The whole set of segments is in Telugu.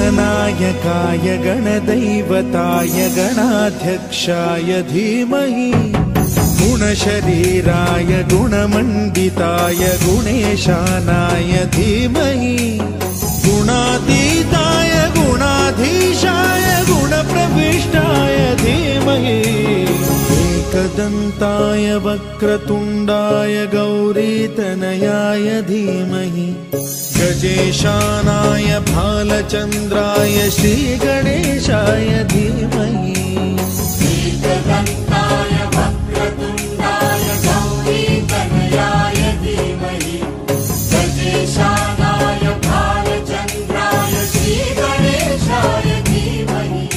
गणनायकाय गणदैवताय गणाध्यक्षाय धीमहि गुणशरीराय गुणमण्डिताय गुणेशानाय धीमहि गुणातीताय गुणाधीशाय गुणप्रविष्टाय धीमहि एकदन्ताय वक्रतुण्डाय गौरीतनयाय धीमहि गजेशानाय भालचन्द्राय श्रीगणेशाय धीमहि एकदन्ताय वक्रतुण्डाय गौरीतनयाय धीमहि गजेशानाय भालचन्द्राय श्रीगणेशाय धीमहि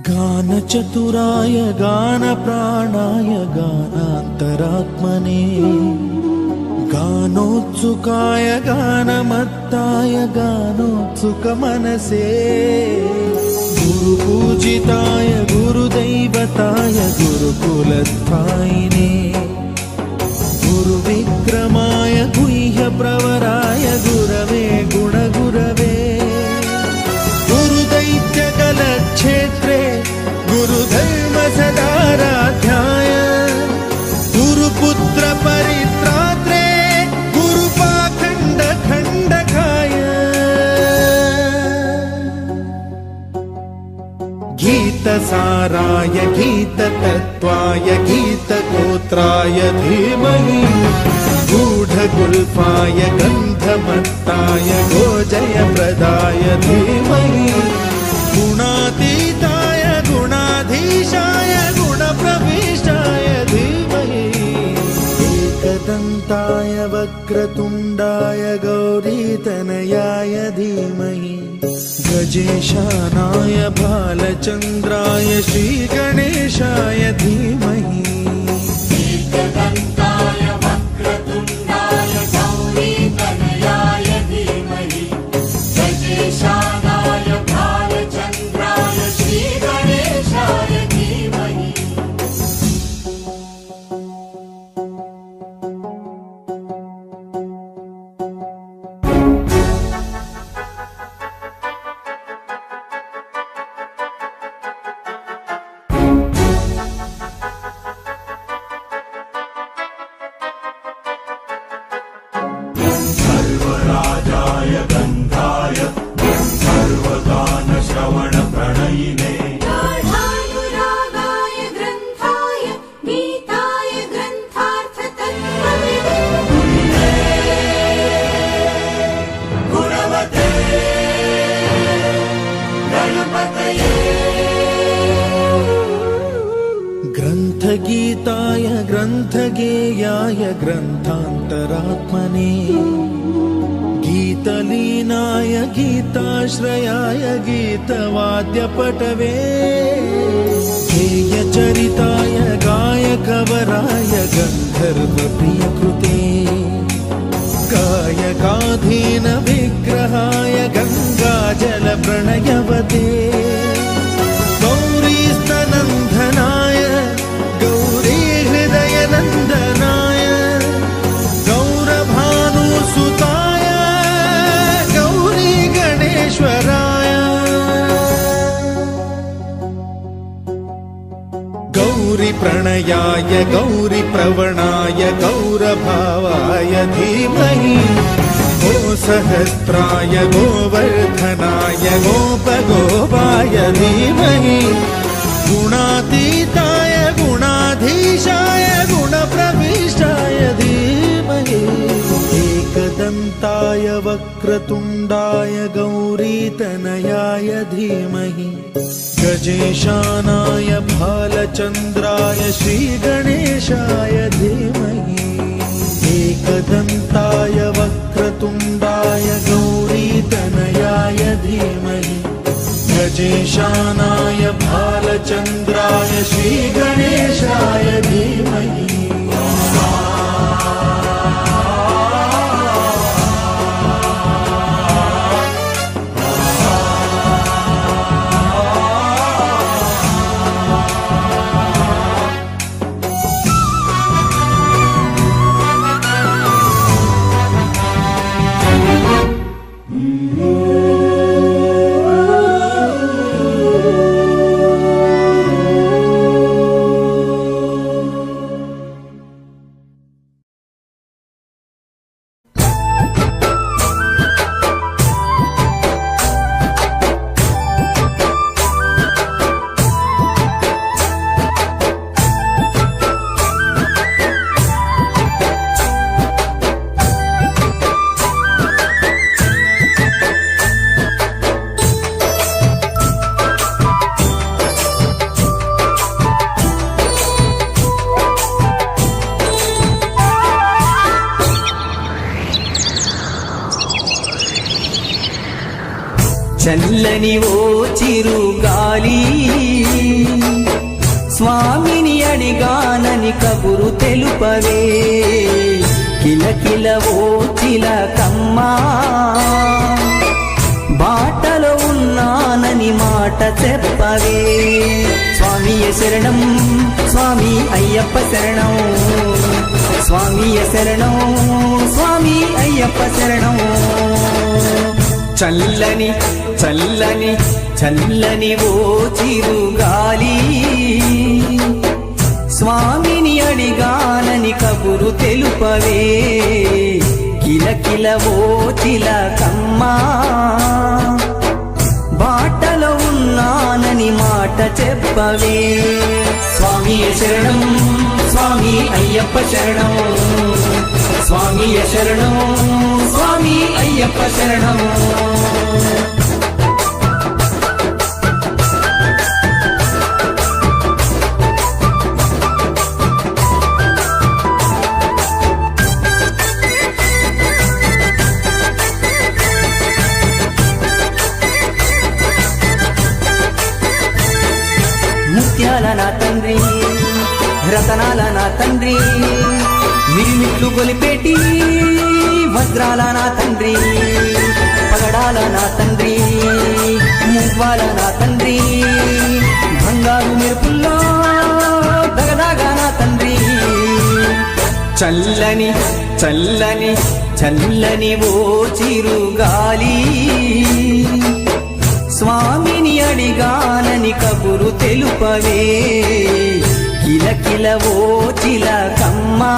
गानचतुराय गानप्राणाय गानान्तरात्मने गानोत्सुकाय गानमत्ताय गानोत्सुकमनसे गुरुपूजिताय गुरुदैवताय गुरुकुलस्थायिने गुरुविक्रमाय गुह्यप्रवराय गुरवे गुणगुरवे गुरुदैत्यकलक्षेत्रे गुरुधर्मसदाराध्याय गुरुपुत्र परित्रात्रे गुरुपाखण्डखण्डकाय गीतसाराय गीततत्त्वाय गीतगोत्राय धीमहि गूढगुल्फाय गन्धमत्ताय गोजयप्रदाय धीमहि गुणातीताय गुणाधीशाय गुणप्रविष्टाय धीमहि एकदन्ताय वक्रतुण्डाय गौरीतनयाय धीमहि गजेशानाय भालचन्द्राय श्रीगणेशाय धीमहि एकदन्ताय वक्रतुण्डाय गौरीतनयाय धीमहि गजेशानाय भालचन्द्राय श्रीगणेशाय धीमहि सर्वराजाय गन्धाय सर्वगानश्रवणप्रणयिने गाढानुरागाय ग्रन्थाय गीताय ग्रन्थार्थतत्त्वविदे गुणवते गणपतये ग्रन्थगीताय ग्रन्थगेयाय ग्रन्थान्तरात्मने गीतलीनाय गीताश्रयाय गीतवाद्यपटवे गेयचरिताय गायकवराय गन्धर्वप्रियकृते ते गौरीस्तनन्दनाय गौरी हृदयनन्दनाय गौरभानुसुताय गौरी गणेश्वराय गौरी प्रणयाय गौरी प्रवणाय गौरभावाय धीमहि गो सहस्राय गोवर्धनाय गोपगोपाय धीमहि गुणातीताय गुणाधीशाय गुणप्रविष्टाय धीमहि एकदन्ताय वक्रतुण्डाय गौरीतनयाय धीमहि गजेशानाय भालचन्द्राय श्रीगणेशाय धीमहि एकदन्ताय वक्रतुण्डाय गौरीतनयाय धीमहि गजेशानाय भालचन्द्राय श्रीगणेशाय धीमहि చల్లని ఓ చిరుగాలి స్వామిని అడిగానని కబురు తెలుపవే కిలకిల ఓ చిలకమ్మా బాటలో ఉన్నానని మాట చెప్పవే స్వామియ శరణం స్వామి అయ్యప్ప శరణం స్వామియ శరణం స్వామి అయ్యప్ప శరణం చల్లని చల్లని చల్లని ఓ చిరుగాలి స్వామిని అడిగానని కబురు తెలుపవే కిలకిల ఓ చిలకమ్మా బాటలో ఉన్నానని మాట చెప్పవే స్వామియ శరణం స్వామి అయ్యప్ప శరణం స్వామియ శరణం స్వామి అయ్యప్ప శరణం ముత్యాల నా తండ్రి రతనాల నా తండ్రి మిరిమిట్లు గొలిపేటి వజ్రాల నా తండ్రి పగడాల నా తండ్రి మువ్వాల నా తండ్రి బంగారు మెరుపుల్లో దగదాగా నా తండ్రి చల్లని చల్లని చల్లని ఓ చిరుగాలి స్వామిని అడిగానని కబురు తెలుపవే కిలకిల ఓ చిలకమ్మా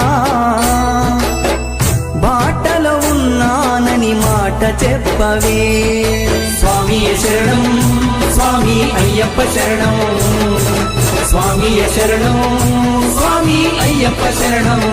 బాటలో ఉన్నానని మాట చెప్పవే స్వామియ శరణం స్వామి అయ్యప్ప శరణం స్వామియ శరణం స్వామి అయ్యప్ప శరణం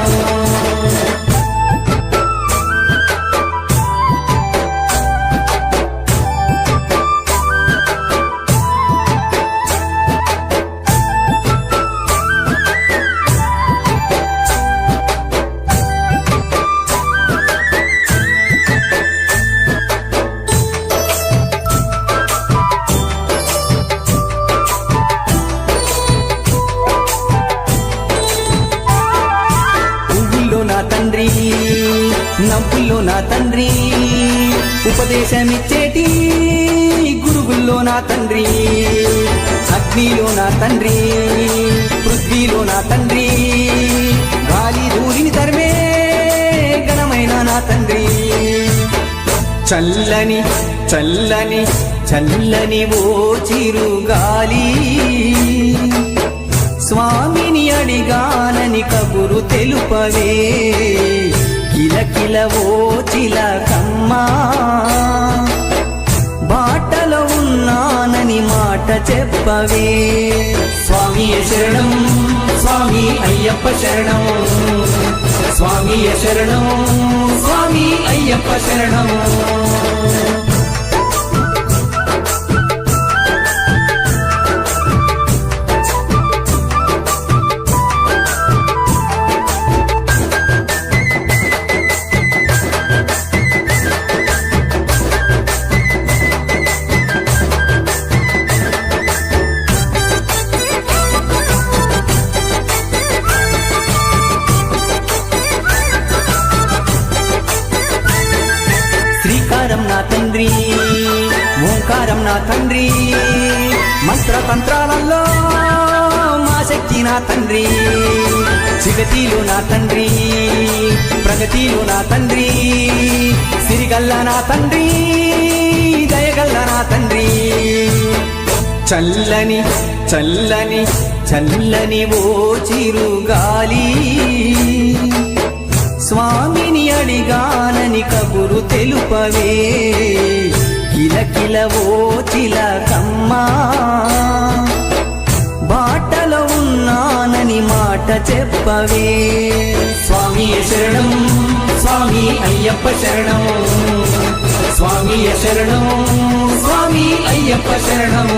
తండ్రి నవ్వుల్లో నా తండ్రి ఉపదేశమిచ్చేటి గురువు నిప్పుల్లో నా తండ్రి, అగ్నిలో నా తండ్రి, పృథ్వీలో నా తండ్రి, గాలి ధూళిని తరిమే ఘనమైన నా తండ్రి. చల్లని చల్లని చల్లని ఓ చిరుగాలి, స్వామిని అడిగానని కబురు తెలుపవే. కిలకిల ఓ చిలకమ్మా, బాటలో ఉన్నానని మాట చెప్పవే. స్వామి శరణం, స్వామి అయ్యప్ప శరణం, స్వామి శరణం, స్వామి అయ్యప్ప శరణం. శ్రీకారం నా తండ్రి, ఓంకారం నా తండ్రి, మంత్రతంత్రాలలో మా శక్తి నా తండ్రి. జగతిలో నా తండ్రి, ప్రగతిలో నా తండ్రి, సిరిగల్ల నా తండ్రి, దయగల్ల నా తండ్రి. చల్లని చల్లని చల్లని ఓ చిరుగాలి, స్వామిని అడిగానని కబురు తెలుపవే. కిలకిల ఓ చిలకమ్మా, బాటలో ఉన్నానని మాట చెప్పవే. స్వామి శరణం, స్వామి అయ్యప్ప శరణం, స్వామి శరణం, స్వామి అయ్యప్ప శరణం.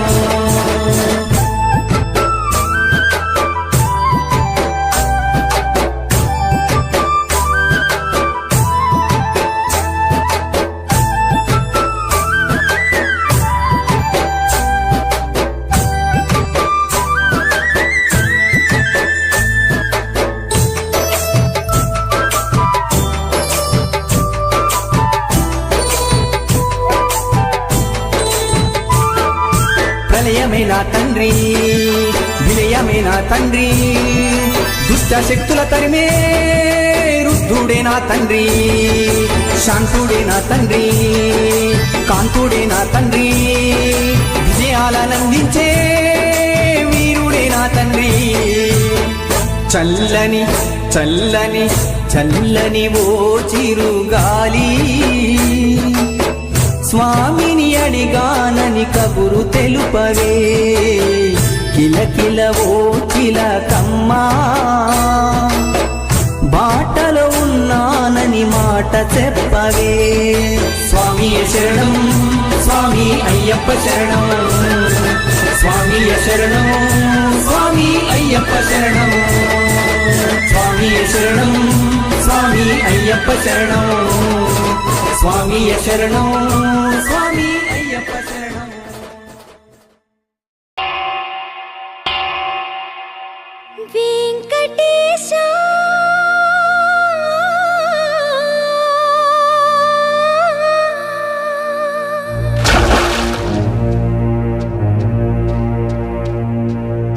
ప్రళయమే నా తండ్రి, విలయమే నా తండ్రి, దుష్ట శక్తుల తరిమే రుద్ధుడే నా తండ్రి. శాంతుడే నా తండ్రి, కాంతుడే నా తండ్రి, విజయాలనందించే వీరుడే నా తండ్రి. చల్లని చల్లని చల్లని ఓ చిరుగాలి, స్వామిని అడిగానని కబురు తెలుపవే. కిలకిల ఓ చిలకమ్మా, బాటలో ఉన్నానని మాట చెప్పవే. స్వామి శరణం, స్వామి అయ్యప్ప శరణం, స్వామి శరణం, స్వామి అయ్యప్ప శరణం, స్వామి శరణం, స్వామి అయ్యప్ప శరణం, స్వామి శరణం, స్వామి అయ్యప్ప శరణం. వెంకటేశ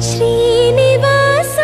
శ్రీనివాస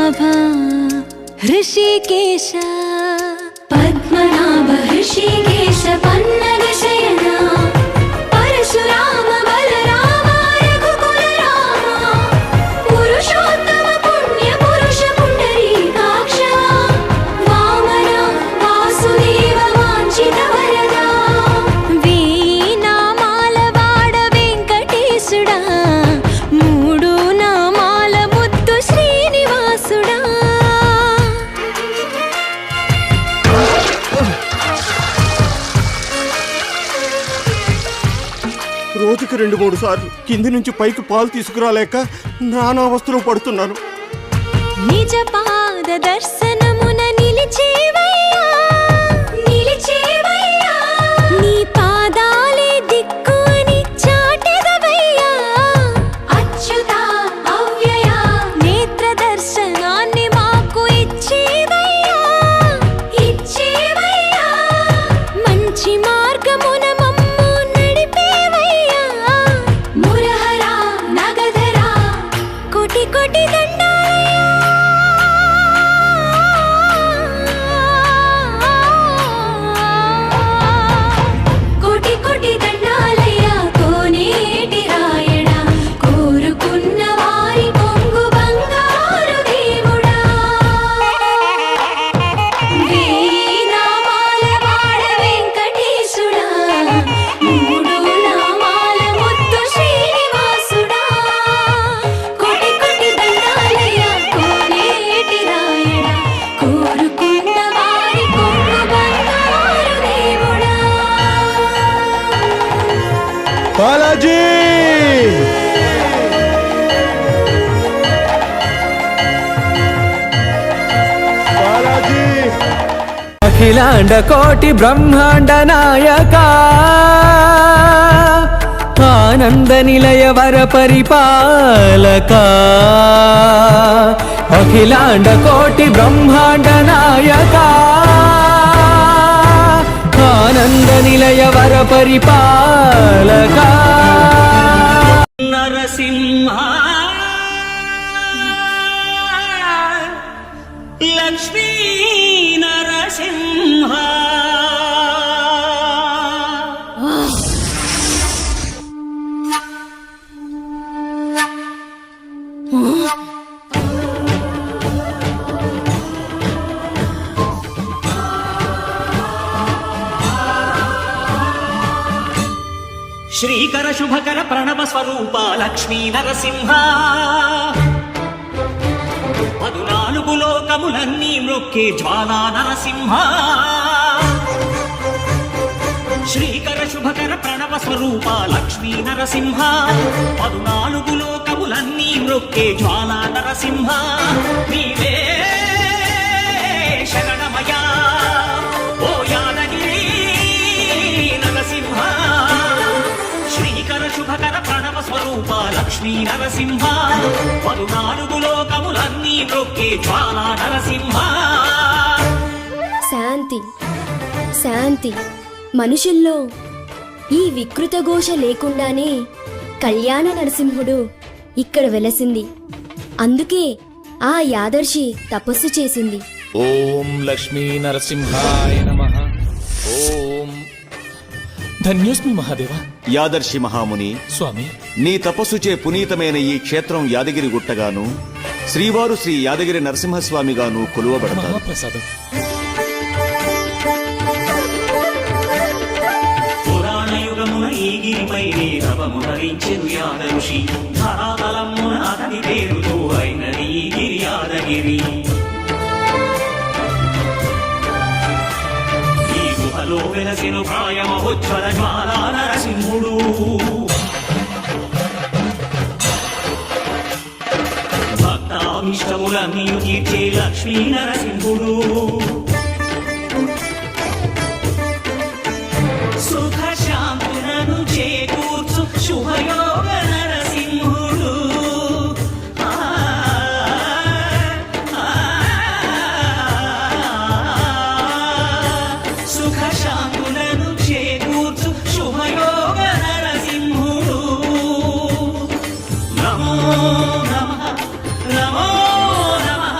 పద్మనాభ హృషికేశ పద్మనాభ హృషికేశ పన్నగ శయన పరశురామ బలరామ రఘుకుల రామ పురుషోత్తమ పుణ్య పురుష పుండరీకాక్ష వామన వాసుదేవ వాంఛిత వరదా వీణామాల వాడ వెంకటేశుడా మూడు నామాల ముద్దు శ్రీనివాసుడా రోజుకి 2-3 సార్లు కింది నుంచి పైకి పాలు తీసుకురాలేక నానావస్థలో పడుతున్నాను. నిజ పాద దర్శనమున నిలిచేవయ్యా నిలిచేవయ్యా నీ పాదాలే దిక్కు అని చాటెదవయ్యా అచ్యుత అవ్యయ నేత్ర దర్శనాన్ని మాకు ఇచ్చేవయ్యా ఇచ్చేవయ్యా మంచి మార్గమున మమ్ము నడిపేవయ్యా మురహర నగధర కోటి కోటి కోటి కోటి దండాలయ్యా కోనేటి రాయడా కోరుకున్న వారి కొంగు బంగారు దేవుడా వేనామాల వాడ వెంకటేశుడా మూడు నామాల ముద్దు శ్రీనివాసుడా కోటి కోటి దండాలయ్యా కోనేటి రాయడా కోరుకున్న వారి కొంగు బంగారు దేవుడా బాలాజీ బాలాజీ అఖిలాండ కోటి బ్రహ్మాండ నాయక ఆనంద నిలయ వర పరిపాలక అఖిలాండ కోటి బ్రహ్మాండ నాయక ఆనంద నిలయ వర పరిపాలక నరసింహ లక్ష్మీ నరసింహ శ్రీకర శుభకర ప్రణవ స్వరూప లక్ష్మీ నరసింహ 14 లోకములన్నీ మ్రొక్కే జ్వాలా నరసింహ శ్రీకర శుభకర ప్రణవ స్వరూప లక్ష్మీ నరసింహ 14 లోకములన్నీ మ్రొక్కే జ్వాలా నరసింహ నీవే శరణమయా ఓ యాదగిరి నరసింహ శ్రీకర శుభకర ప్రణవ స్వరూప లక్ష్మీ నరసింహ 14 లోకములన్నీ మ్రొక్కే జ్వాలా నరసింహ శాంతి శాంతి మనుషుల్లో ఈ వికృత ఘోష లేకుండానే కళ్యాణ నరసింహుడు ఇక్కడ వెలసింది. అందుకే ఆ యాదర్శి తపస్సు చేసింది. ఓం లక్ష్మీ నరసింహాయ నమః. ఓం ధన్యోస్మి మహాదేవ. యాదర్శి మహాముని, స్వామి, నీ తపస్సుచే పునీతమైన ఈ క్షేత్రం యాదగిరి గుట్టగాను శ్రీవారు శ్రీ యాదగిరి నరసింహస్వామిగాను కొలువబడతారు. మహాప్రసాదం. పురాణయుగమున ఈ గిరిపై రవము ధరించెను యాదఋషి ధరాతలమున అతని పేరుతో అయినది ఈ గిరి యాదగిరి. ఈ గుహలో వెలసెను ప్రాయమహోజ్వల జ్వాలా నరసింహుడు. భక్తాభిష్టములన్నీ తీర్చే లక్ష్మీ నరసింహుడు. సుఖ శాంతులను చేకూర్చు శుభయోగ నరసింహుడు. సుఖ శాంతులను చేకూర్చు శుభయోగ నరసింహుడు. నమో నమః నమో నమః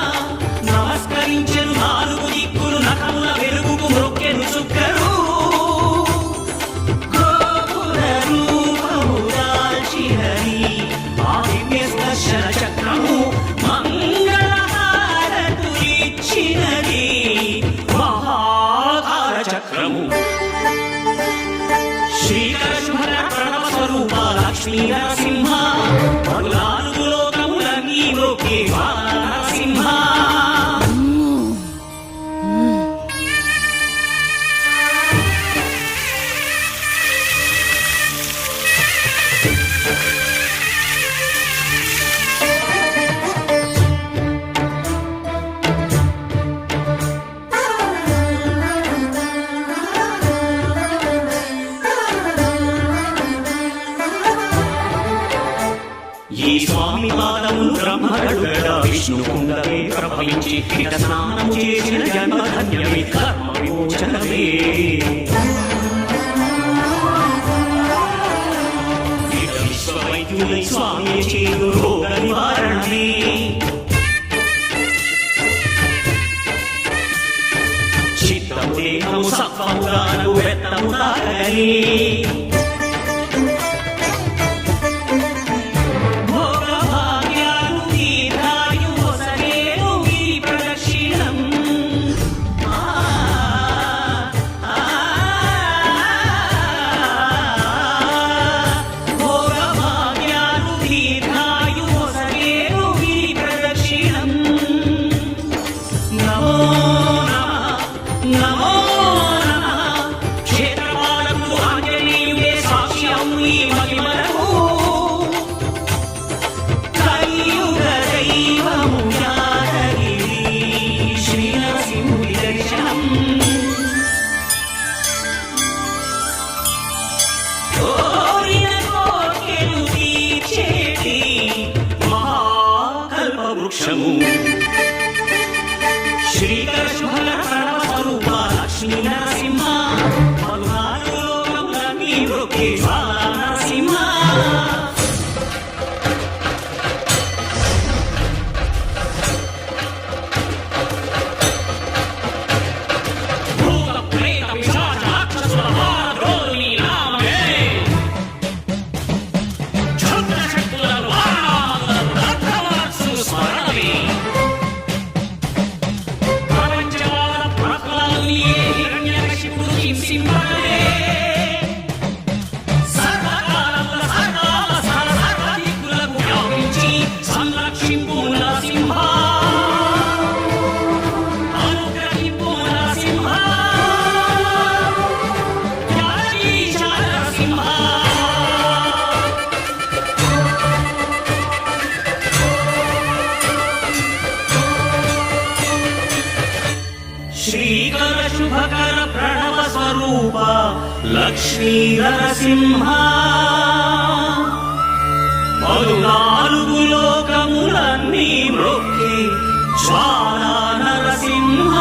ఈ స్వామి పాదములు బ్రహ్మగడుగడ విష్ణు కుండమే ప్రవహించి ఇట స్నానము చేసిన జన్మధన్యమే కర్మ విమోచనమే ఇట విశ్వవైద్యులై స్వామి చేయు రోగ నివారణమే చిత్తము దేహము సత్వముగాను వెత్తము తాగని వృక్షము శ్రీకర శుభల ప్రణవ స్వరూప లక్ష్మీ నరసింహ పలునాడు లోకములన్నీ వృకే నరసింహ భూత ప్రేత పిశాచ రాక్షసుల భారద్రోలు నీ నామమే క్షుద్ర శక్తులను స్మరణమే ప్రపంచవాద ప్రహ్లాదుని హిరణ్యకశిపుడు హింసింపడే సర్వకాలముల సర్వాల సర్వదిక్కులకు వ్యాపించి సంరక్షింపు నరసింహ అనుగ్రహింపు నరసింహ త్యాగీశ నరసింహ శ్రీకర శుభకర ప్రణవ స్వరూప లక్ష్మీ నరసింహ పలునాలుగు లోకములన్నీ మ్రొక్కి జ్వాలా నరసింహ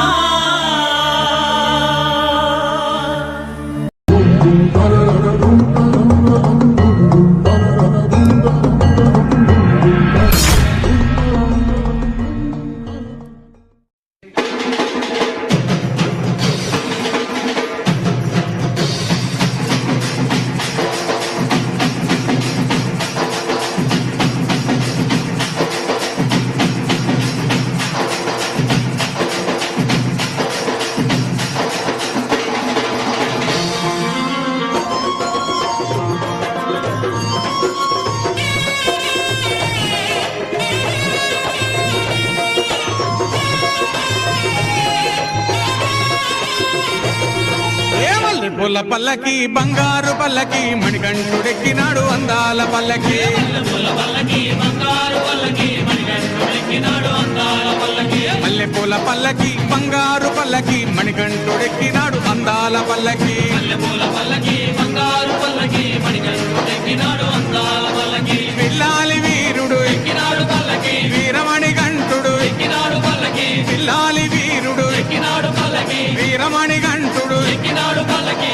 పూల పల్లకి బంగారు పల్లకి మణికంఠుడెక్కినాడు అందాల పల్లకి మల్లె పూల పల్లకి బంగారు పల్లకి మణికంఠుడెక్కినాడు అందాల పల్లకి పిల్లాలి వీరుడు ఎక్కినాడు పల్లకి వీరమణి గంటుడు ఎక్కినాడు పల్లకి పిల్లాలి వీరుడు ఎక్కినాడు పల్లకి వీరమణి గంటుడు ఎక్కినాడు పల్లకి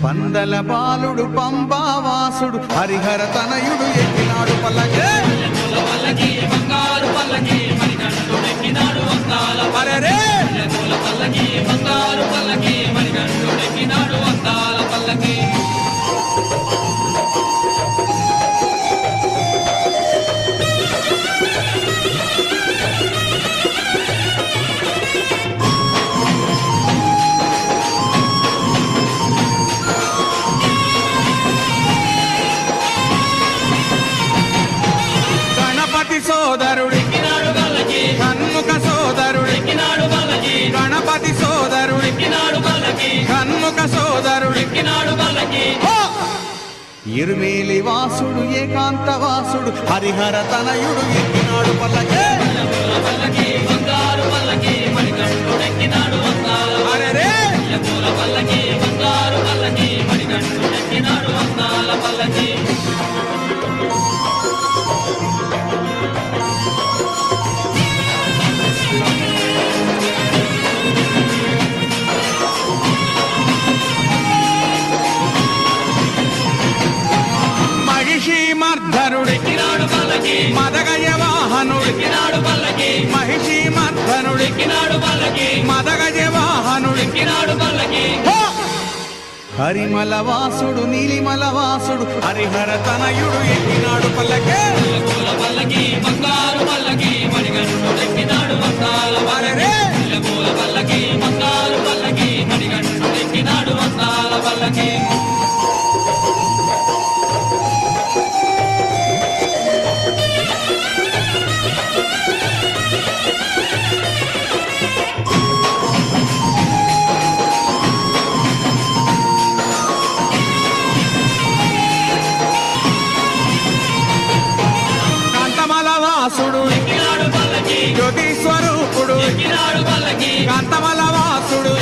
పందల బాలుడు పంబావాసుడు హరిహర తనయుడు ఎక్కినాడు పల్లకి బంగారు పల్లకి మణికంఠుడెక్కినాడు అందాల పల్లకి బంగారు పల్లకి మణికంఠుడెక్కినాడు అందాల పల్లకి సోదరుడు కన్ముఖ సోదరుడు గణపతి సోదరుడు కన్ముఖ సోదరుడు ఇరుమేలి వాసుడు ఏకాంత వాసుడు హరిహర తనయుడు ఎక్కినాడు పల్లకే అరెరే! మహిషీమర్ధనుడెక్కినాడు పల్లకి మదగజ వాహనుడెక్కినాడు పల్లకి మహిషీమర్ధనుడెక్కినాడు పల్లకి మదగజ వాహనుడెక్కినాడు పల్లకి హరిమల వాసుడు నీలిమల వాసుడు హరిహర తనయుడు ఎక్కినాడు పల్లకే పల్లకి బంగారు పల్లకి మణిగంటుడెక్కినాడు వందాల వరరే పల్లకి బంగారు పల్లకి మణిగంటుడెక్కినాడు వందాల పల్లకి జ్యోతి స్వరూపుడు కాంతమల వాసుడు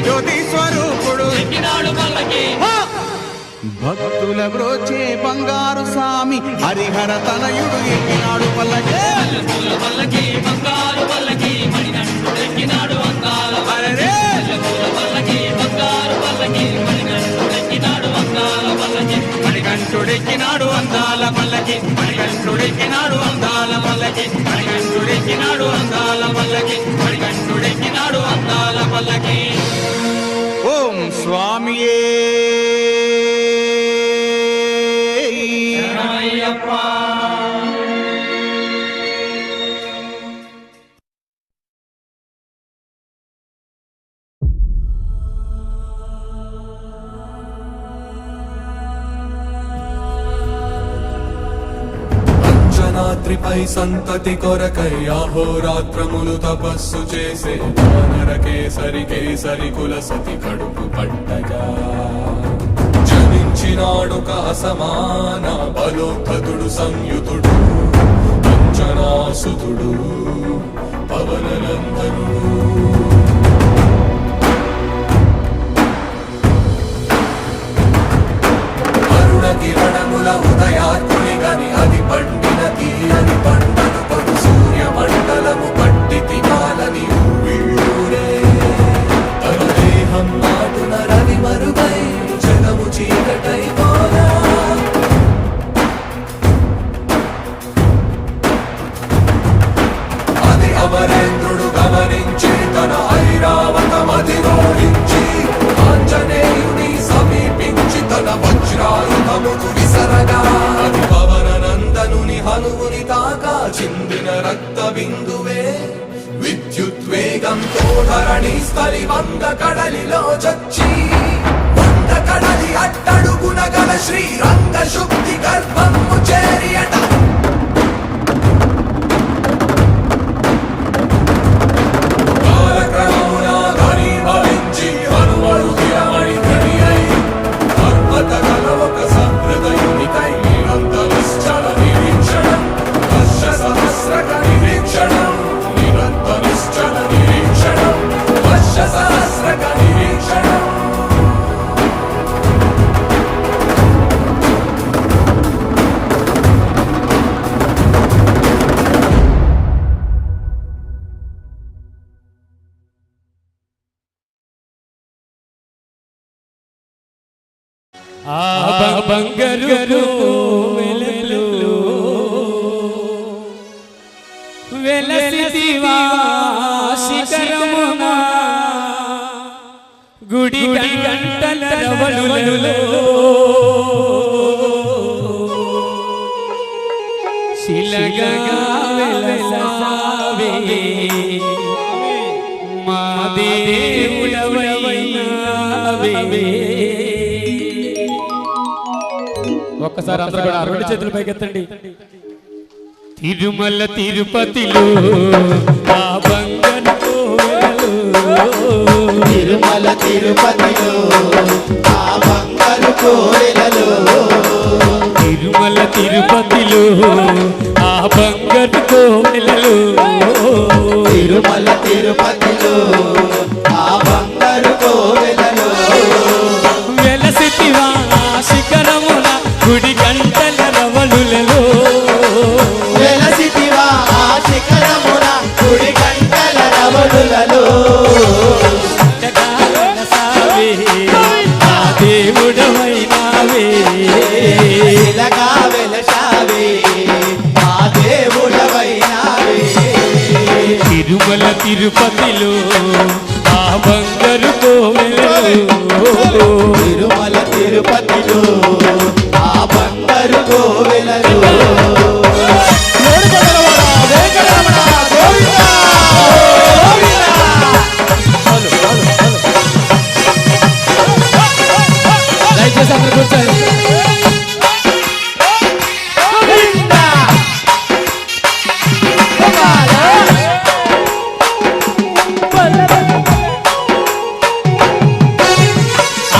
జ్యోతి స్వరూపుడు భక్తుల బ్రోచే బంగారు స్వామి హరిహర తనయుడు ఎక్కినాడు పల్లకే మణికంఠుడెక్కినాడు అందాల పల్లకి మణికంఠుడెక్కినాడు అందాల పల్లకి మణికంఠుడెక్కినాడు అందాల పల్లకి మణికంఠుడెక్కినాడు అందాల పల్లకి ఓం స్వామియే శరణమయ్యప్ప రాత్రిపై సంతతి కొరకై అహోరాత్రములు తపస్సు చేసే వానరకేసరి కేసరి కుల సతి కడుపు పట్టగా జనించినాడు సమాన బలోద్ధతుడు సంయుతుడు అంజనాసుతుడు పవననందనుడు కిరణముల ఉదయాత్ముని గని అది పండిన తీయని పంటను పడు సూర్య మండలము పట్టి తినాలని ఊళ్ళూరే తన దేహం నాటున రవి మరుగై జగము చీకటై పోగా అది అమరేంద్రుడు గమనించి తన ఐరావతమది రోడించి ఆంజనేయుని సమీపించి తన వజ్రాయుధమును విసరగా అది పవననందనుని హనువుని తాకా చిందిన రక్త బిందువే విద్యుద్వేగంతో ధరణి స్థలి వంద కడలిలో చచ్చి వంద కడలి అట్టడుగున గల శ్రీరంగ శుద్ధి గర్భము చేరియట బంగారు వెలలు వెలసిదివా శిఖరమున గుడి గంటల రవలులలో శిలగా వెలసావే మా దేవుడవైనావే. ఒక్కసారి అందరూ కూడా రెండు చేతులు పైకెత్తండి. తిరుమల తిరుపతిలో ఆ బంగారు కోవెలలో, తిరుమల తిరుపతిలో ఆ బంగారు బంగారు కోవెలలో తిరుమల తిరుపతిలో ఆ బంగారు కోవెలలో తిరుమల తిరుపతిలో ఆ బంగారు కోవెలలో వెలసితివా శిఖరమున గుడి గంటల రవళులలో వెలసితివా ఆ శిఖరమున గుడి గంటల రవళులలో దేవుడవైనావే ఇలాగా వెలసావే మా దేవుడవైనావే తిరుమల తిరుపతిలో ఆ బంగారు కోవెలలో తిరుమల తిరుపతిలో ఆ బంగారు కోవెలలో వెంకటరమణ గోవిందా దయచేసి అందరూ కూర్చోండి.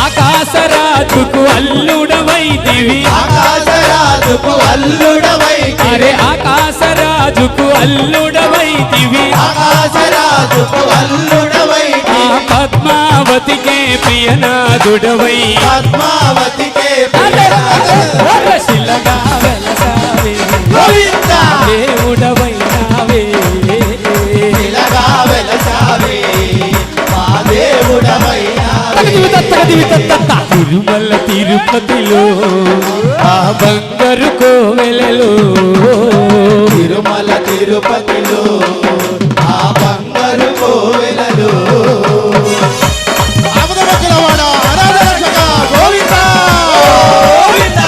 ఆకాశరాజుకు అల్లుడవైతివి ఆకాశరాజుకు అల్లుడవై అరే ఆకాశరాజుకు అల్లుడవైతివి ఆకాశరాజుకు అల్లుడవై ఆ పద్మావతికే ప్రియనాథుడవై పద్మావతికే శిలగా వెలసావే గోవిందా దేవుడవైనావే ఇలాగా వెలసావే మా దేవుడవైనావే తిరుమల తిరుపతిలో ఆ బంగారు కోవెలలో తిరుమల తిరుపతిలో ఆ బంగారు కోవెలలో గోవిందా గోవిందా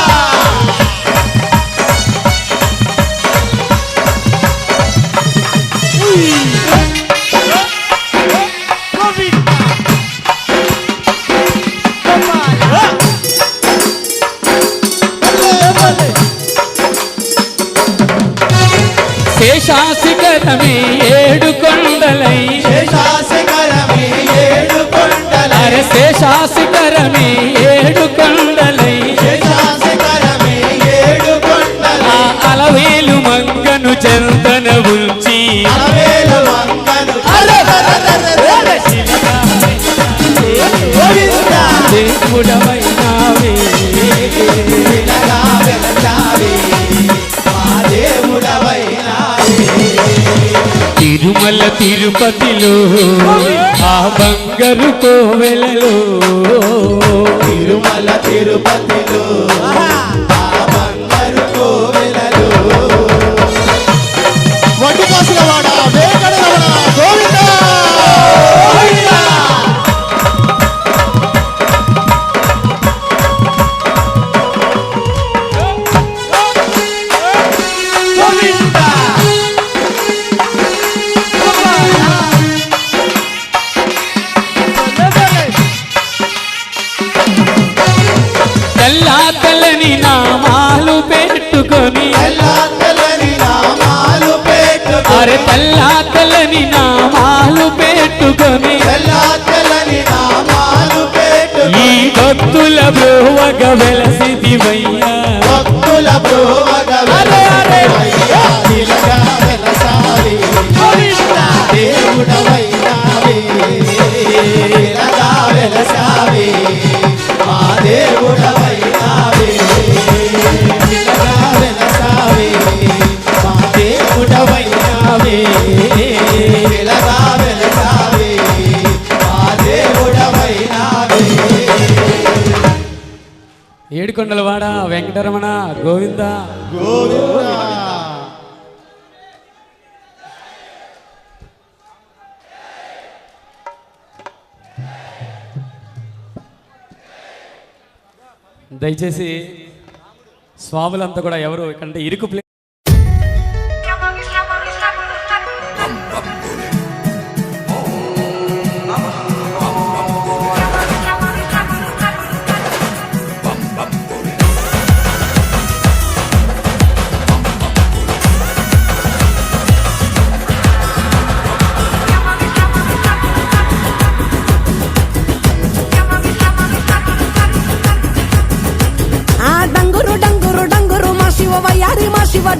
శేషాశిఖరమే ఏడు కొండలై శేషాశిఖరమే ఏడు కొండల అరే శేషాశిఖరమే ఏడు కొండలై శేషాశిఖరమే ఏడు కొండల ఆ అలవేలు మంగను చెంతన ఉంచి అలవేలు మంగను గోవిందా దేవుడవైనావే ఇలాగా వెలసావే మా దేవుడవైనావే తిరుమల తిరుపతిలో ఆ బంగారు కోవెలలో తిరుమల తిరుపతిలో ఆ బంగారు కోవెలలో వడ్డు కాసుల వాడ వెంకటరమణ గోవిందా గోవిందా గోవిందా తెల్లా తెల్లని నామాలు పెట్టుకొని తెల్లా తెల్లని నామాలు పెట్టుకొని అరే తెల్లా తెల్లని నామాలు పెట్టుకొని తెల్లా తెల్లని నామాలు పెట్టుకొని ఈ భక్తుల బ్రోవగ వెలసిదివయ్యా భక్తుల ప్రోవగ వెలసావయ్యా ఇలాగా వెలసావే దేవుడవైనావే ఇలాగా వెలసావే మా దేవుడవైనావే ఇలాగా వెలసావే మా దేవుడవైనావే ఇలాగా వెలసావే మా దేవుడవైనావే ఏడుకొండల వాడ వెంకటరమణ గోవిందా గోవిందా దయచేసి స్వాములంతా కూడా ఎవరు ఇక్కడ ఇరుకు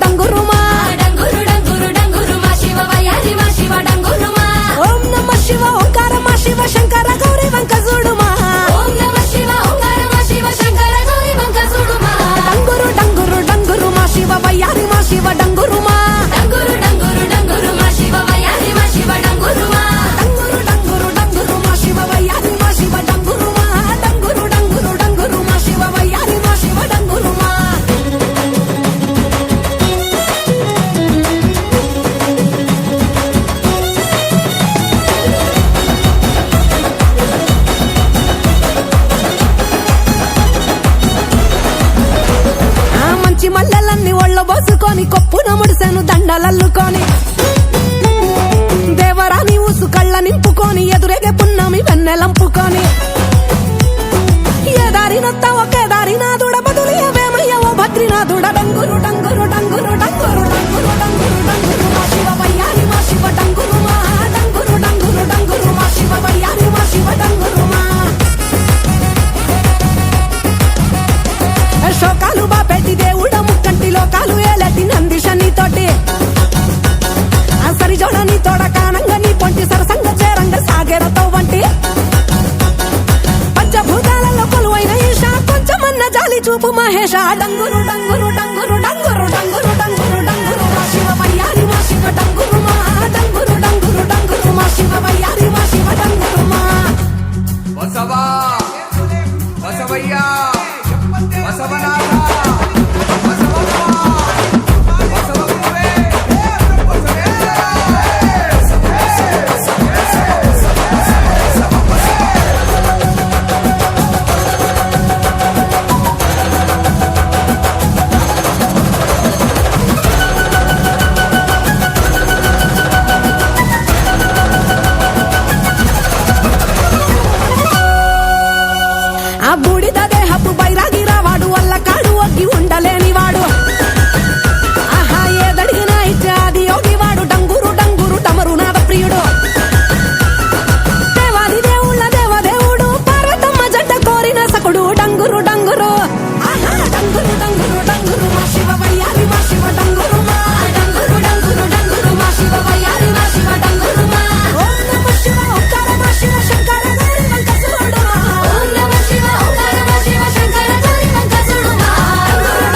డంగురుమా డంగురు డంగురు డంగురుమా శివ వయ్యారి మా శివ డంగురుమా ఓం నమ శివ ఓంకార మా శివ శంకర గౌరీ వంక చూడుమా ఓం నమ శివ ఓంకార మా శివ శంకర గౌరీ వంక చూడుమా డంగురు డంగురు డంగురు మా శివ వయ్యారి మా శివ డంగురుమా డంగురు డంగురు డంగురు మా శివ వయ్యారి మా శివ డంగురుమా డంగురు డంగురు డంగురు మా శివ వయ్యారి మా శివ డంగురుమా డంగురు డంగురు డంగురు మా శివ వయ్యారి మా శివ డంగురుమా మంచి మల్లెలన్నీ ఒళ్ళో బోసుకొని కొప్పున ముడిసెను దండలల్లుకొని దేవరాని ఊసు కళ్ళ నింపుకొని ఎదురేగే పున్నమి వెన్నెలంపుకొని ఏ దారినొత్త ఒకే దారినాథుడ బదులియవేమయ్య ఓ భద్రినాథుడ డంగురు డంగురు డంగురు డంగురు డంగురు డంగురు డంగురు మా శివ వయ్యారి మా శివ డంగురుమా డంగురు డంగురు డంగురు మా శివ వయ్యారి మా శివ డంగురుమా శోకాలు బాపెట్టి దేవుడ ముక్కంటి లోకాలు ఏలటి నందిషని తోటి సరిజోడ నీ తోడ కానంగా నీ పొంటి సరసంగ చేరంగ సాగేరతో వంటి పంచభూతాలలో కొలువైన ఈశ కొంచెమన్న జాలి చూపు మహేష డంగురు డంగురు డంగురు డంగురు డంగురు డంగురు డంగురు మా శివ వయ్యారి మా శివ డంగురుమా డంగురు డంగురు డంగురు మా శివ వయ్యారి మా శివ డంగురుమా బసవా బసవయ్యా బసవనాథ ఆ బూడిద దేహపు బైరాగి రావాడు వల్ల కాడు ఒగ్గి ఉండలేనివాడు ఆహా ఏదడిగినా ఇచ్చే ఆది యోగివాడు డంగురు డంగురు తమరునాథ ప్రియుడు దేవాది దేవుళ్ళ దేవదేవుడు పార్వతమ్మ జంట కోరిన సకుడు డంగురు డంగురు ఆహా డంగురు డంగురు డంగురు మా శివ వయ్యారి మా శివ డంగురుమా డంగురు డంగురు డంగురు మా శివ వయ్యారి మా శివ డంగురుమా ఓం నమ శివ ఓంకార మా శివ శంకర గౌరీ వంక చూడుమా ఓం నమ శివ ఓంకార మా శివ శంకర గౌరీ వంక చూడుమా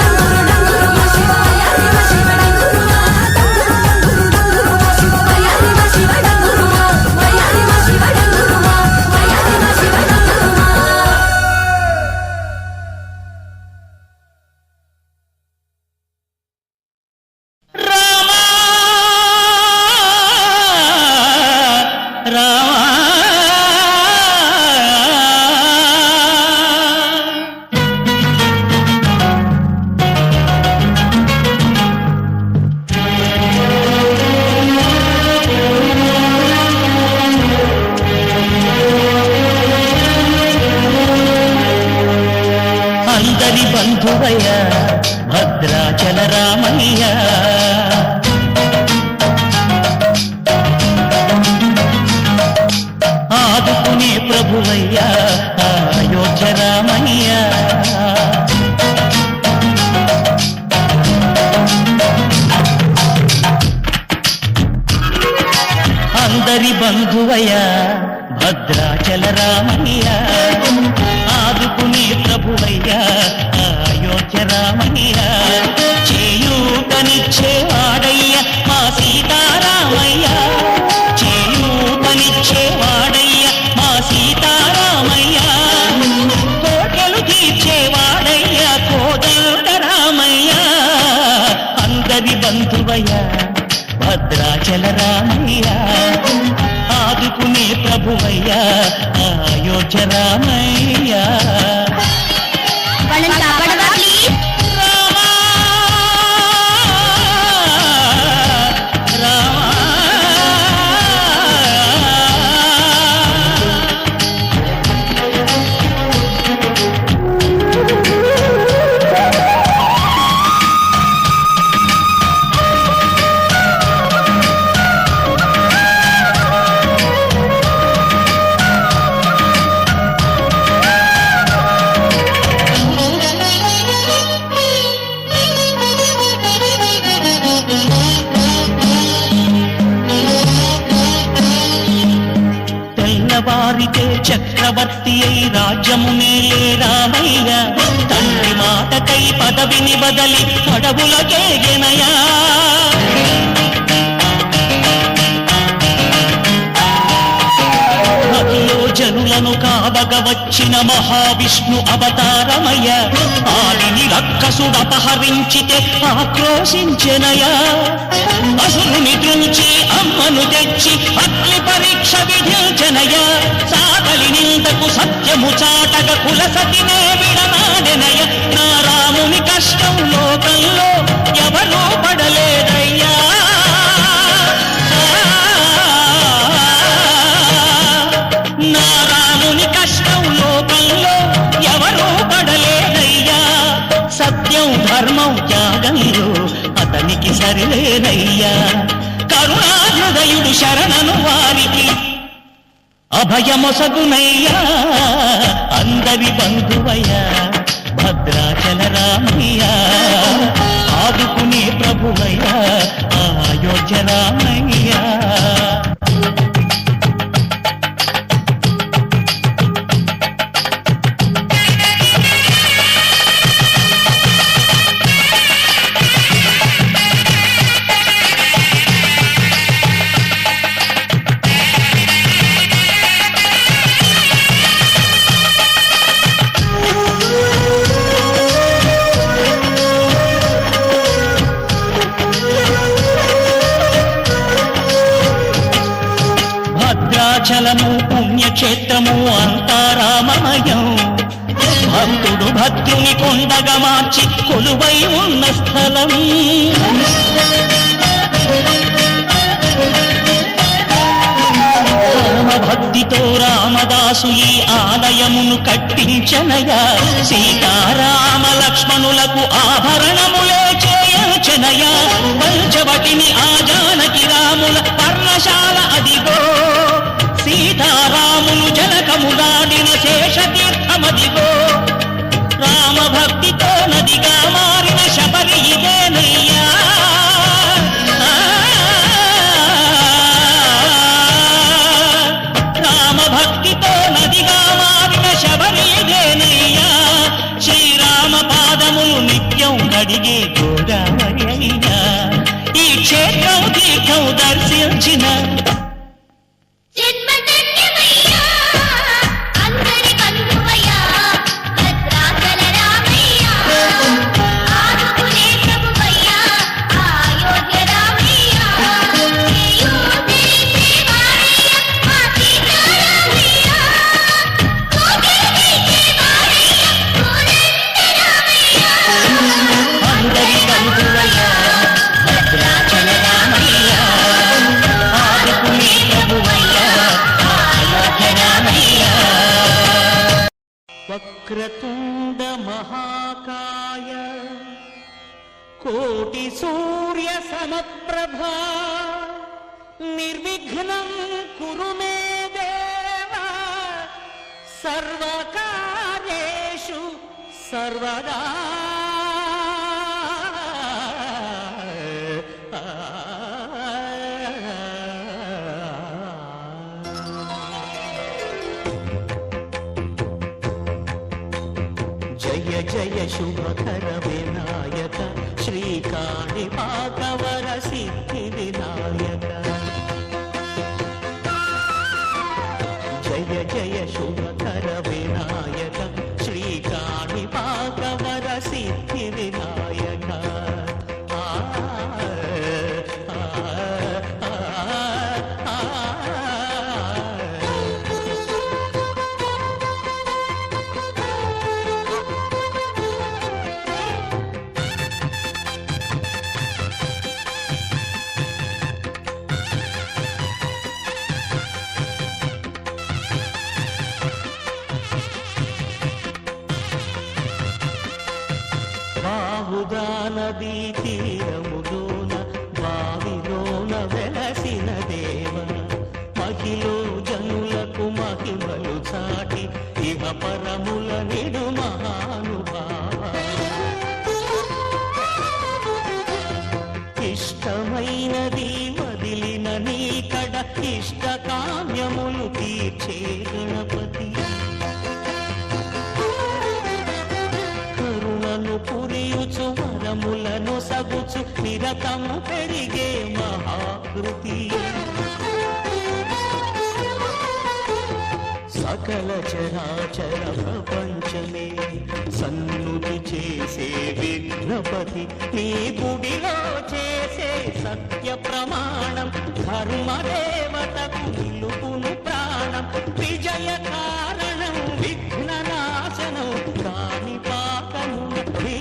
డంగురు డంగురు డంగురు మా శివ వయ్యారి మా శివ డంగురుమా డంగురు డంగురు డంగురు మా శివ వయ్యారి మా శివ డంగురుమా వయ్యారి మా శివ డంగురుమా వయ్యారి మా శివ డంగురుమా అందరి బంధువయ్య భద్రాచల రామయ్య ఆదుకునే ప్రభువయ్య అయోధ్య రామయ్య అందరి బంధువయ్య భద్రాచల రామయ్య ఆదుకునే ప్రభువయ్య అయోధ్య రామయ్య చేయూతనిచ్చేవాడయ్య మా సీతారామయ్య చేయూతనిచ్చేవాడయ్య మా సీతారామయ్య కోటలు తీర్చేవాడయ్య కోదండ రామయ్య అందరి బంధువయ్య భద్రాచల రామయ్య ఆదుకునే ప్రభువయ్య అయోధ్య రామయ్య చక్రవర్తి అయి రాజ్యమునేలే రామయ్య తండ్రి మాటకై పదవిని బదలి అడవులకేగెనయా జనులను కావగ వచ్చిన మహావిష్ణు అవతారమయ్య ఆలిని రక్కసుడు అపహరించితే ఆక్రోశించెనయా అసురుని త్రుంచి అమ్మను తెచ్చి అగ్ని పరీక్ష విధించెనయా సాగలి నిందకు సత్యము చాటగ కులసతినే విడనాడెనయ నా రాముని కష్టం లోకంలో ఎవరూ పడలేదయ్యా నా రాముని కష్టం లోకంలో ఎవరూ పడలేదయ్యా సత్యం ధర్మం త్యాగంలో అతనికి సరిలేనయ్యా కరుణాహృదయుడు శరణను వారికి అభయమొసగునయ్యా అందరి బంధువయ్యా భద్రాచల రామయ్యా ఆదుకునే ప్రభువయ్యా అయోధ్య రామయ్యా భద్రాచలము పుణ్యక్షేత్రము అంతా రామమయం భక్తుడు భక్తుని కొండగా మార్చి కొలువై ఉన్న స్థలం భక్తితో రామదాసు ఈ ఆలయమును కట్టించనయా సీతారామ లక్ష్మణులకు ఆభరణములే చేయించనయా పంచవటిని ఆ జానకి రాముల పర్ణశాల అదిగో సీతారాములు జనకములాడిన శేషతీర్థమదిగో రామభక్తితో నదిగా మారిన శబరి ఇదేనయ్యా రామభక్తితో నదిగా మారిన శబరి ఇదేనయ్యా శ్రీరామ పాదములు నిత్యం కడిగే గోదావరి అయ్యా ఈ క్షేత్రం తీర్థం దర్శించిన వక్రతుండ మహాకాయ కోటి సూర్య సమప్రభా నిర్విఘ్నం కురు మే దేవ సర్వకార్యేషు సర్వదా జయ జయ శుభకర వినాయక శ్రీకాణిపాకవర సిద్ధి వినాయక జయ జయ శుభకర వినాయక శ్రీకాణిపాకవర సిద్ధి వినాయక బాహుదా నదీ తీరములోన బావిలోన వెలసిన దేవ మహిలో జనులకు మహిమలు చాటి ఇహ పరముల నిడు మహానుభావ ఇష్టమైనది వదిలిన నీకడ ఇష్ట కామ్యములు తీర్చే గణపతి కరుణను పురియుచు వరములను సగుచు నిరతము పెరిగే మహాకృతి సకల చరాచర ప్రపంచమే సన్నుతి చేసే విఘ్నపతి నీ గుడిలో చేసే సత్య ప్రమాణం ధర్మదేవతకు నిలుపును ప్రాణం విజయ కారణం విఘ్ననాశనం కాని పాకమున నీ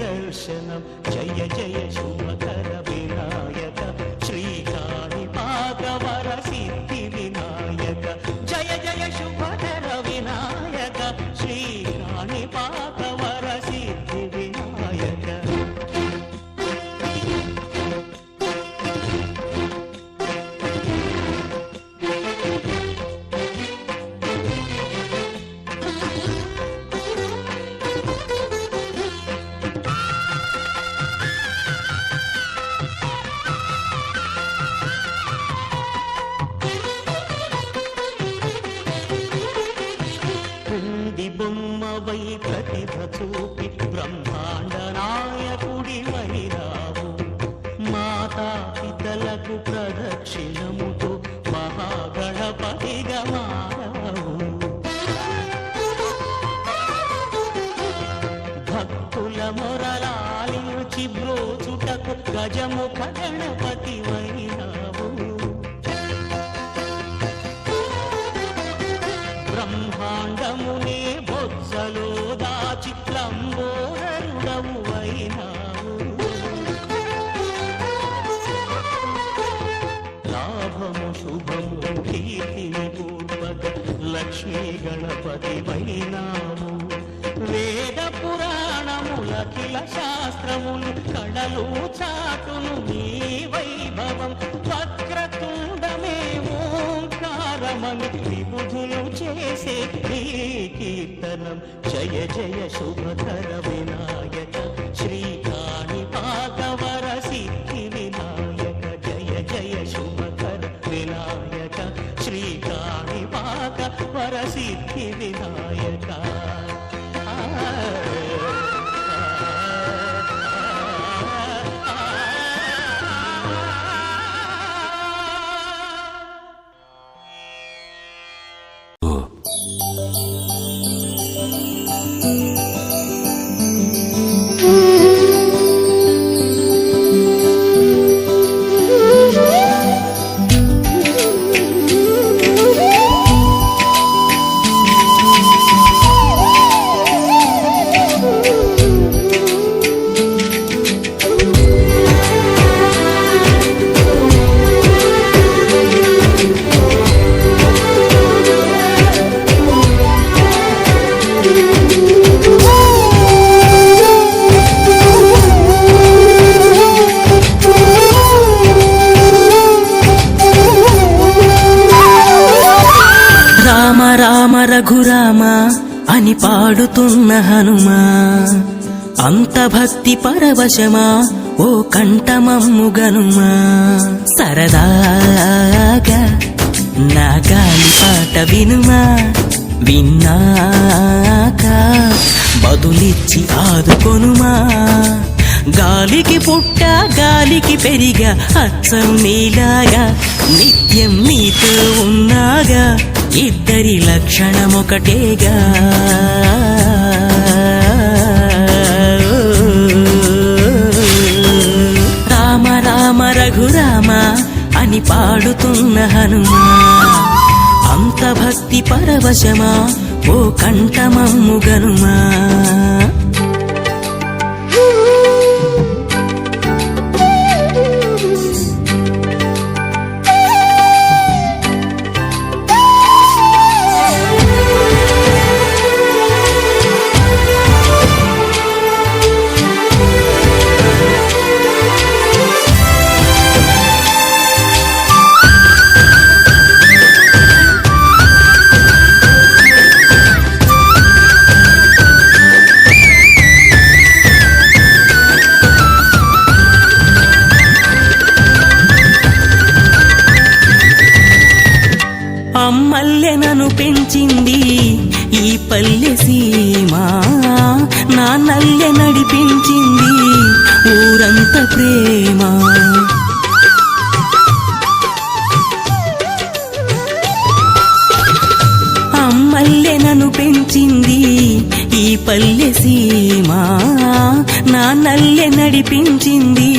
దర్శనం జయ జయ శుభకర వినాయక శ్రీకాణి పాకవర సిద్ధి వినాయక జయ జయ శుభకర వినాయక శ్రీకాణి పాకవర సిద్ధి వినాయక బొమ్మవై ప్రతిభ చూపి బ్రహ్మాండ నాయకుడి వైరావు మాతా పితలకు ప్రదక్షిణముతో మహాగణపతిగా మారావు భక్తుల మొరలాలించి బ్రోచుటకు గజముఖ గణపతి వైరావు బ్రహ్మాండమునే బొత్సలో దాచి లంబోదరుడవు అయినావు లాభము శుభము కీర్తిని పూర్వక లక్ష్మీ గణపతి వైనావు వేద పురాణములఖిల శాస్త్రములు కళలు చాటును నీ వైభవం వక్రతుండమే ఓంకారమని విబుధులు చేసే నీ కీర్తనం జయ జయ శుభకర వినాయక శ్రీకాణి పాకవర సిద్ధి వినాయక జయ జయ శుభకర వినాయక శ్రీకాణి పాకవర సిద్ధి వినాయక రఘురామ అని పాడుతున్న హనుమా అంత భక్తి పరవశమా ఓ కంఠమమ్ము గనుమా సరదాగా నా గాలి పాట వినుమా విన్నాక బదులిచ్చి ఆదుకొనుమా గాలికి పుట్ట గాలికి పెరిగా అచ్చం నీలాగా నిత్యం నీతో ఉన్నాగా ఇద్దరి లక్షణమొకటేగా రామ రామ రఘురామ అని పాడుతున్న హనుమా అంత భక్తి పరవశమా ఓ కంఠమమ్ము గనుమా పెంచింది ఈ పల్లె సీమ, నా నల్లె నడిపించింది ఊరంత ప్రేమ. అమ్మల్లె నన్ను పెంచింది ఈ పల్లె సీమ, నా నల్లె నడిపించింది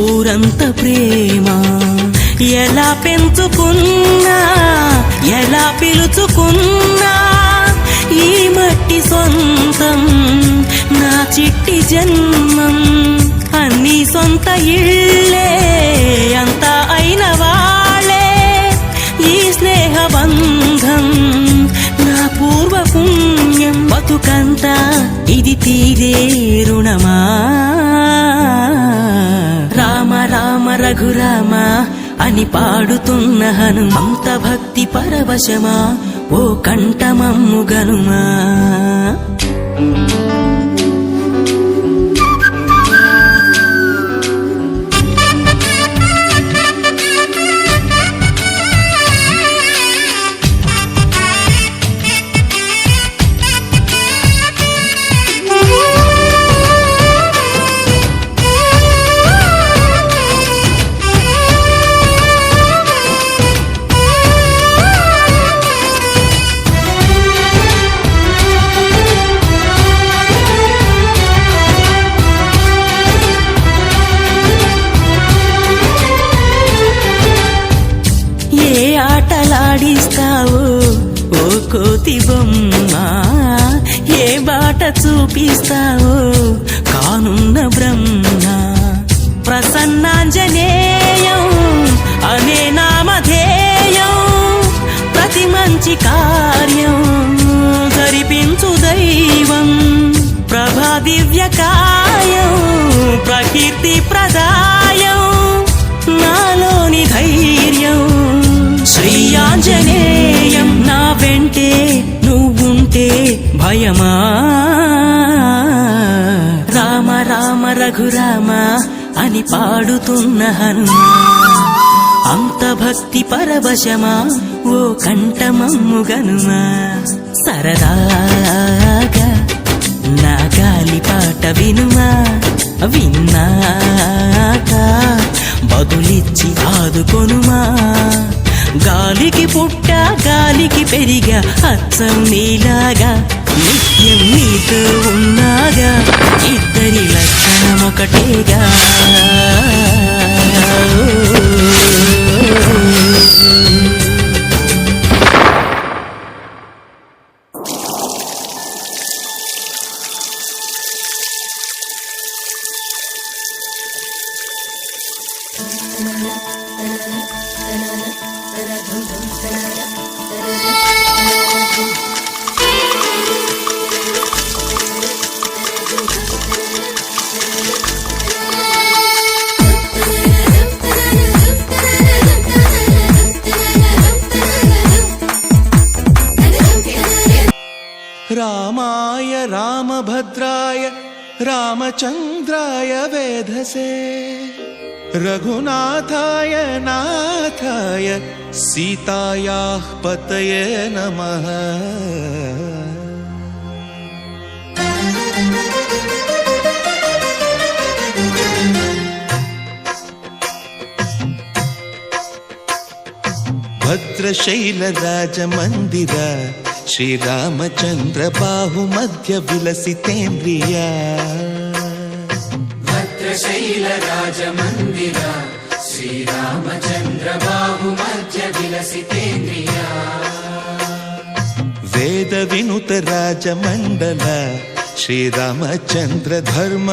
ఊరంత ప్రేమ. ఎలా పెంచుకున్నా ఎలా పిలుచుకున్నా ఈ మట్టి సొంతం, నా చిట్టి జన్మం. అన్ని సొంత ఇళ్ళే అంత అయిన వాళ్ళే ఈ స్నేహ బంధం, నా పూర్వ పుణ్యం. బతుకంతా ఇది తీరే రుణమా. రామ రామ రఘురామ అని పాడుతున్న హనుమంత భక్తి పరవశమా, ఓ కంఠమమ్ము గనుమా. ఆటలాడిస్తావు ఓ కోతి బొమ్మ, ఏ బాట చూపిస్తావు కానున్న బ్రహ్మ. ప్రసన్నాంజనేయం అనే నామధేయం, ప్రతి మంచి కార్యం జరిపించు దైవం. ప్రభా దివ్య కాయం ప్రకీర్తి ప్రదాయం, నాలోని ధైర్యం శ్రీ ఆంజనేయం. నా వెంటే నువ్వుంటే భయమా. రామ రామ రఘురామ అని పాడుతున్న హనుమా, అంత భక్తి పరవశమా, ఓ కంఠమమ్ము గనుమా. సరదాగా నా గాలి పాట వినుమా, విన్నాక బదులిచ్చి ఆదుకొనుమా. గాలికి పుట్ట గాలికి పెరిగా అచ్చం నీలాగా, నిత్యం నీతో ఉన్నాగా, ఇద్దరి లక్షణం ఒకటేగా. రామాయ రామభద్రాయ రామచంద్రాయ వేధసే, రఘునాథాయ నాథాయ సీతాయాః పతయే నమః. భద్రశైల రాజమందిర శ్రీరామచంద్ర బాహు మధ్య విలసితేంద్రియ. భద్రశైల రాజమందిర శ్రీరామచంద్ర బాహు మధ్య విలసితేంద్రియ. వేద వినుత రాజమండల శ్రీరామచంద్ర ధర్మ